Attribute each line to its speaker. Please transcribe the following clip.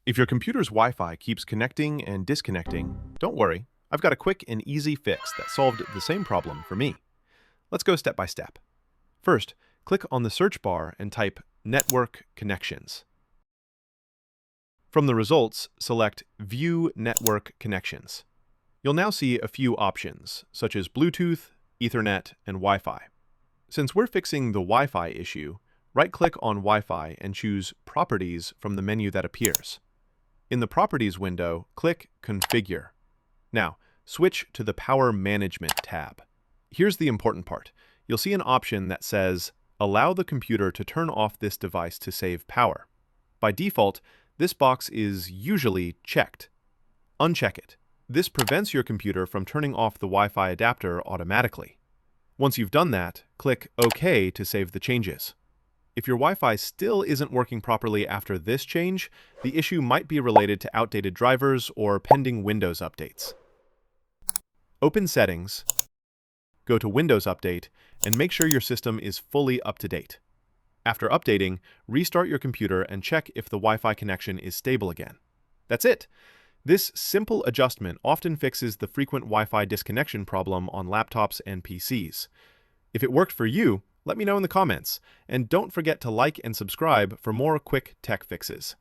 Speaker 1: If your computer's Wi-Fi keeps connecting and disconnecting, don't worry. I've got a quick and easy fix that solved the same problem for me. Let's go step by step. First, click on the search bar and type Network Connections. From the results, select View Network Connections. You'll now see a few options, such as Bluetooth, Ethernet, and Wi-Fi. Since we're fixing the Wi-Fi issue, right-click on Wi-Fi and choose Properties from the menu that appears. In the Properties window, click Configure. Now, switch to the Power Management tab. Here's the important part. You'll see an option that says, Allow the computer to turn off this device to save power. By default, this box is usually checked. Uncheck it. This prevents your computer from turning off the Wi-Fi adapter automatically. Once you've done that, click OK to save the changes. If your Wi-Fi still isn't working properly after this change, the issue might be related to outdated drivers or pending Windows updates. Open Settings, go to Windows Update, and make sure your system is fully up to date. After updating, restart your computer and check if the Wi-Fi connection is stable again. That's it! This simple adjustment often fixes the frequent Wi-Fi disconnection problem on laptops and PCs. If it worked for you, let me know in the comments, and don't forget to like and subscribe for more quick tech fixes.